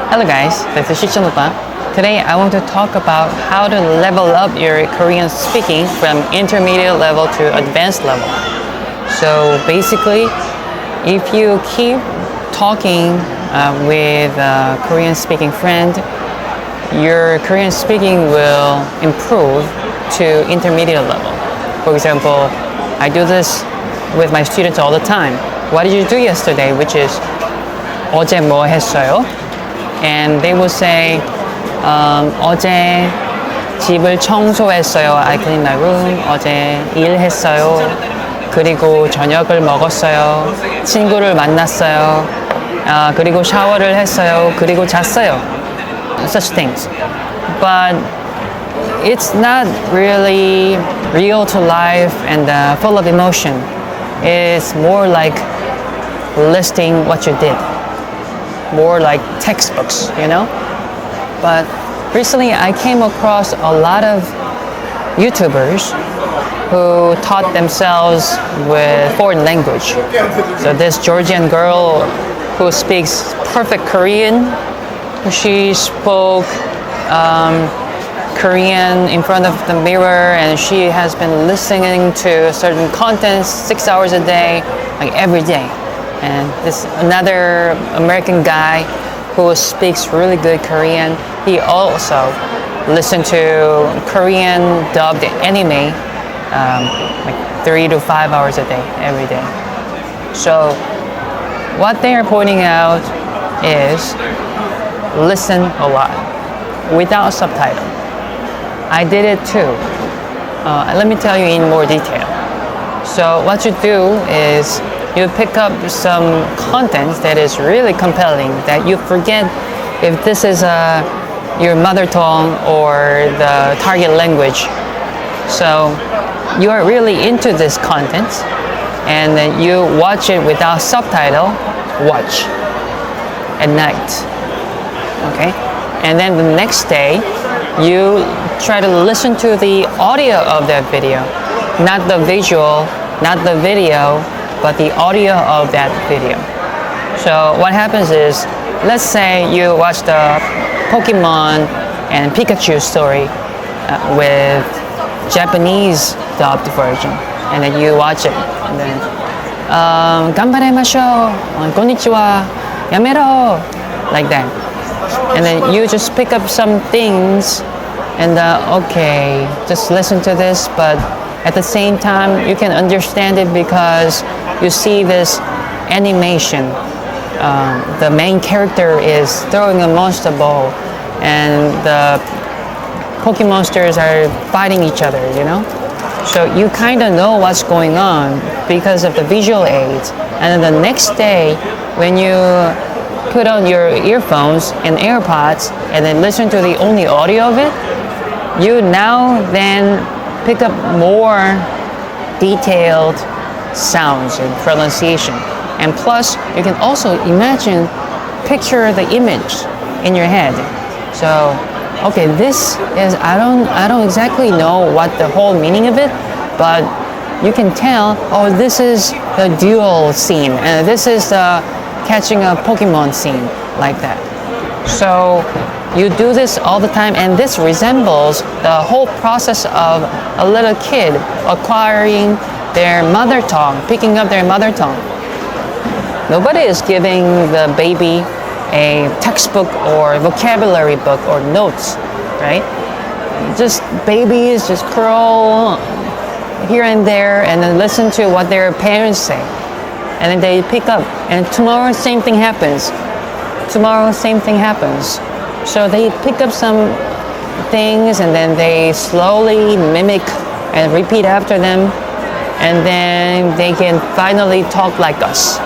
Hello guys, this is Shichun Oppa. Today I want to talk about how to level up your Korean speaking from intermediate level to advanced level. So basically, if you keep talking with a Korean speaking friend, your Korean speaking will improve to intermediate level. For example, I do this with my students all the time. What did you do yesterday? Which is 어제 뭐 했어요? And they will say 어제 집을 청소했어요. I cleaned my room. 어제 일했어요. 그리고 저녁을 먹었어요. 친구를 만났어요. 그리고 샤워를 했어요. 그리고 잤어요. Such things. But it's not really real to life and full of emotion. It's more like listing what you did. More like textbooks, you know? But recently I came across a lot of YouTubers who taught themselves with foreign language. So this Georgian girl who speaks perfect Korean, she spoke Korean in front of the mirror, and she has been listening to certain contents 6 hours a day, like every day. And this another American guy who speaks really good Korean, he also listened to Korean dubbed anime like 3 to 5 hours a day, every day. So what they are pointing out is listen a lot without subtitle. I did it too. Let me tell you in more detail. So what you do is you pick up some content that is really compelling, that you forget if this is your mother tongue or the target language. So you are really into this content and then you watch it without subtitle, watch at night. Okay? And then the next day you try to listen to the audio of that video, not the visual, not the video, but the audio of that video. So what happens is, let's say you watch the Pokemon and Pikachu story with Japanese dubbed version, and then you watch it, and then ganbaremashou, konnichiwa, yamero, like that. And then you just pick up some things and okay, just listen to this, but at the same time you can understand it because you see this animation. The main character is throwing a monster ball and the Pokemonsters are fighting each other, you know? So you kind of know what's going on because of the visual aids. And then the next day when you put on your earphones and AirPods and then listen to the only audio of it, you now then pick up more detailed sounds and pronunciation. And plus, you can also picture the image in your head. So, okay, this is, I don't exactly know what the whole meaning of it, but you can tell, oh, this is the duel scene, and this is the catching a Pokemon scene, like that. So you do this all the time, and this resembles the whole process of a little kid acquiring their mother tongue, picking up their mother tongue. Nobody is giving the baby a textbook or vocabulary book or notes, right? Just babies just curl here and there and then listen to what their parents say. And then they pick up, and tomorrow same thing happens. Tomorrow same thing happens. So they pick up some things and then they slowly mimic and repeat after them, and then they can finally talk like us.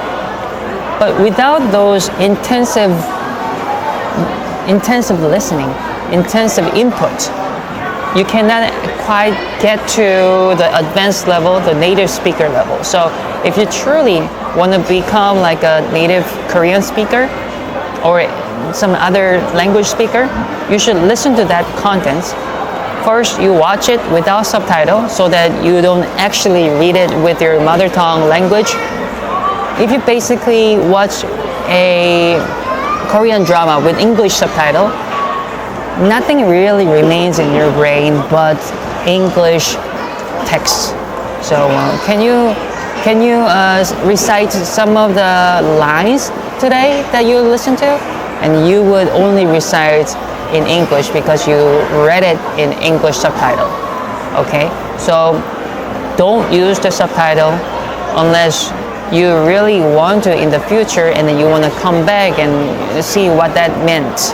But without those intensive listening, intensive input, you cannot quite get to the advanced level, the native speaker level. So if you truly want to become like a native Korean speaker or some other language speaker, you should listen to that content. First, you watch it without subtitle so that you don't actually read it with your mother tongue language. If you basically watch a Korean drama with English subtitle, nothing really remains in your brain but English text. So can you recite some of the lines today that you listen to? And you would only recite in English because you read it in English subtitle. Okay, so don't use the subtitle unless you really want to in the future, and then you want to come back and see what that meant.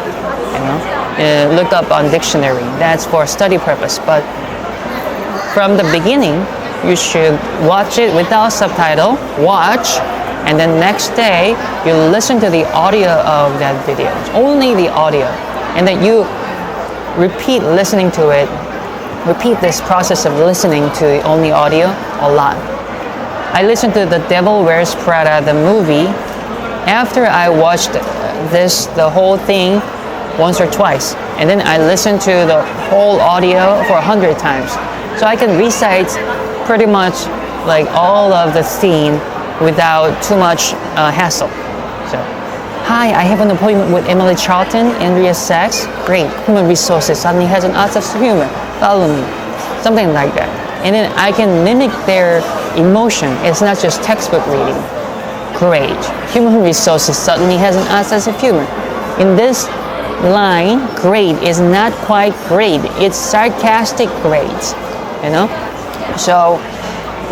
Look up on dictionary. That's for study purpose. But from the beginning, you should watch it without subtitle. Watch, and then next day you listen to the audio of that video. Only the audio, and then you repeat listening to it. Repeat this process of listening to only audio a lot. I listened to The Devil Wears Prada, the movie, after I watched the whole thing once or twice. And then I listened to the whole audio for 100 times. So I can recite pretty much like all of the scene without too much hassle. So, hi, I have an appointment with Emily Charlton, Andrea Sachs. Great, human resources suddenly has an sense of humor. Follow me. Something like that. And then I can mimic their emotion. It's not just textbook reading. Great. Human resources suddenly has an odd sense of humor. In this line, great is not quite great. It's sarcastic great. So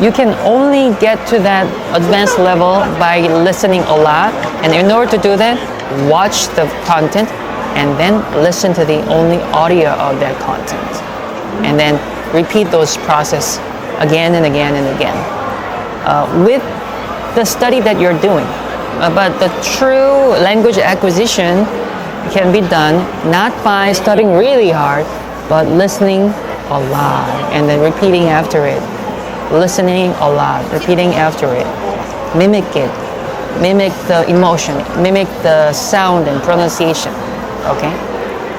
you can only get to that advanced level by listening a lot. And in order to do that, watch the content and then listen to the only audio of that content. And then repeat those process again and again and again with the study that you're doing. But the true language acquisition can be done not by studying really hard, but listening a lot and then repeating after it. Listening a lot, repeating after it. Mimic it. Mimic the emotion. Mimic the sound and pronunciation. Okay?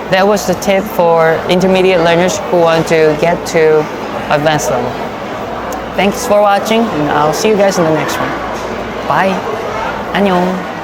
That was the tip for intermediate learners who want to get to advanced level. Thanks for watching, and I'll see you guys in the next one. Bye. 안녕.